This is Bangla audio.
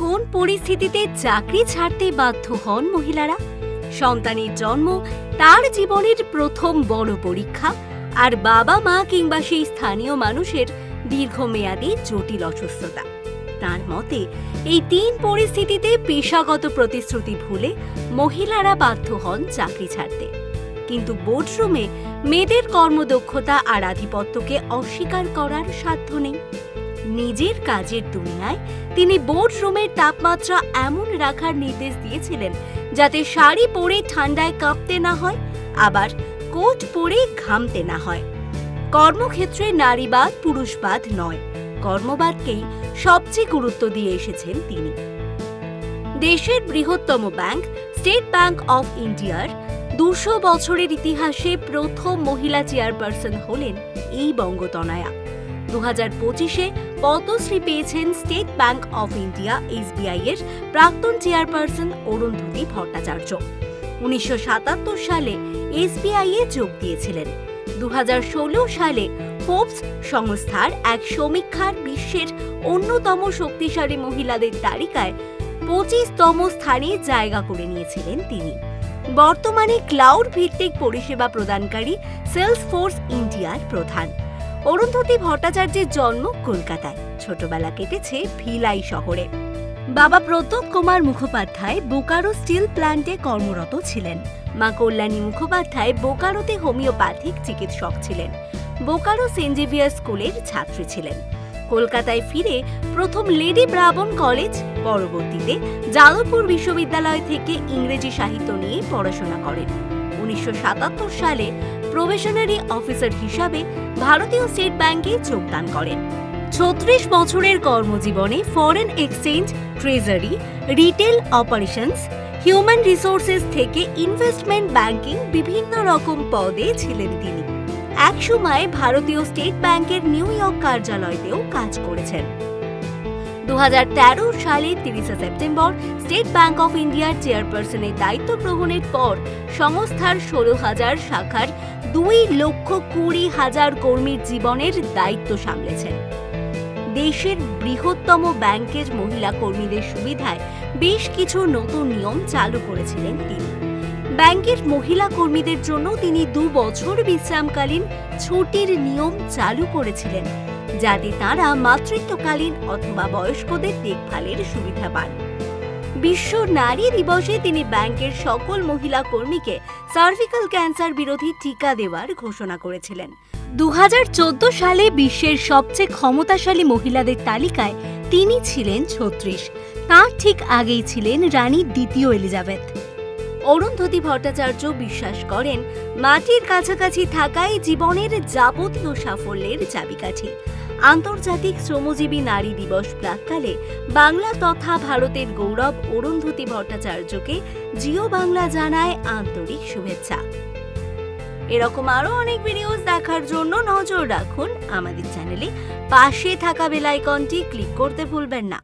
কোন পরিস্থিতিতে চাকরি ছাড়তে বাধ্য হন মহিলারা? সন্তানের জন্ম তার জীবনের প্রথম বড় পরীক্ষা, আর বাবা মা কিংবা সেই স্থানীয় মানুষের দীর্ঘমেয়াদী জটিল অসুস্থতা। তার মতে এই তিন পরিস্থিতিতে পেশাগত প্রতিশ্রুতি ভুলে মহিলারা বাধ্য হন চাকরি ছাড়তে। কিন্তু বোর্ডরুমে মেয়েদের কর্মদক্ষতা আর আধিপত্যকে অস্বীকার করার সাধ্য নেই। নিজের কাজের দুনিয়ায় তিনি বোর্ডরুমের তাপমাত্রা এমন রাখার নির্দেশ দিয়েছিলেন যাতে শাড়ি পরে ঠান্ডায় কাঁপতে না হয়, আবার কোট পরে ঘামতে না হয়। কর্মক্ষেত্রে নারীবাদ পুরুষবাদ নয়, কর্মবাদকেই সবচেয়ে গুরুত্ব দিয়ে এসেছেন তিনি। দেশের বৃহত্তম ব্যাংক স্টেট ব্যাংক অফ ইন্ডিয়ার ২০০ বছরের ইতিহাসে প্রথম মহিলা চেয়ারপারসন হলেন এই বঙ্গতনয়া। ২০২৫-এ পদ্মশ্রী পেয়েছেন state bank of India SBI এর প্রাক্তন চেয়ারপারসন অরুন্ধতী ভট্টাচার্য। ১৯৭৭ সালে এসবিআই এ যোগ দিয়েছিলেন। ২০১৬ সালে ফোর্বস সংস্থার এক সমীক্ষার বিশ্বের অন্যতম শক্তিশালী মহিলাদের তালিকায় ২৫তম স্থানে জায়গা করে নিয়েছিলেন তিনি। বর্তমানে ক্লাউড ভিত্তিক পরিষেবা প্রদানকারী সেলসফোর্স ইন্ডিয়ার প্রধান। অরুন্ধতী ভট্টাচার্যের জন্ম কলকাতায়, ছোটবেলা কেটেছে ভিলাই শহরে। বাবা প্রদ্যোৎ কুমার মুখোপাধ্যায় বোকারো স্টিল প্ল্যান্টে কর্মরত ছিলেন। মা কল্যাণী মুখোপাধ্যায় বোকারোতে হোমিওপ্যাথিক চিকিৎসক ছিলেন। বোকারো সেন্ট জেভিয়ার স্কুলের ছাত্রী ছিলেন। কলকাতায় ফিরে প্রথম লেডি ব্রাবন কলেজ, পরবর্তীতে যাদবপুর বিশ্ববিদ্যালয় থেকে ইংরেজি সাহিত্য নিয়ে পড়াশোনা করেন। ১৯৭৭ সালে প্রবেশনারি অফিসার হিসাবে ভারতীয় স্টেট ব্যাংকে যোগদান করেন। ৩৬ বছরের কর্মজীবনে foreign exchange, treasury, retail operations, human resources থেকে ইনভেস্টমেন্ট ব্যাংকিং বিভিন্ন রকম পদে ছিলেন তিনি। একসময় ভারতীয় স্টেট ব্যাংকের নিউ ইয়র্ক কার্যালয়তেও কাজ করেছেন। ২০১৩ সালে ৩০ সেপ্টেম্বর স্টেট ব্যাংক অফ ইন্ডিয়ার চেয়ারপারসনের দায়িত্ব গ্রহণের পর সংস্থার ১৬,০০০ শাখার ২,২০,০০০ কর্মীর জীবনের দায়িত্ব সামলেছেন। দেশের বৃহত্তম ব্যাংকের মহিলা কর্মীদের সুবিধায় বেশ কিছু নতুন নিয়ম চালু করেছিলেন তিনি। ব্যাংকের মহিলা কর্মীদের জন্য তিনি ২ বছর বিশ্রামকালীন ছুটির নিয়ম চালু করেছিলেন, যাতে তাঁরা মাতৃত্বকালীন অথবা বয়স্কদের দেখভালের সুবিধা পান। বিশ্ব নারী দিবসে তিনি ব্যাংকের সকল মহিলা কর্মীকে সার্ভিক্যাল ক্যান্সার বিরোধী টিকা দেওয়ার ঘোষণা করেছিলেন। ২০১৪ সালে বিশ্বের সবচেয়ে ক্ষমতাশালী মহিলাদের তালিকায় তিনি ছিলেন ৩৬। তাঁর ঠিক আগেই ছিলেন রানী দ্বিতীয় এলিজাবেথ। অরুন্ধতী ভট্টাচার্য বিশ্বাস করেন, মাটির কাছাকাছি থাকাই জীবনের যাবতীয় সাফল্যের চাবিকাঠি। আন্তর্জাতিক শ্রমজীবী নারী দিবস প্রাক্কালে বাংলা তথা ভারতের গৌরব অরুন্ধতী ভট্টাচার্যকে জিও বাংলা জানায় আন্তরিক শুভেচ্ছা। এরকম আরো অনেক ভিডিওস দেখার জন্য নজর রাখুন আমাদের চ্যানেলে। পাশে থাকা বেল আইকনটি ক্লিক করতে ভুলবেন না।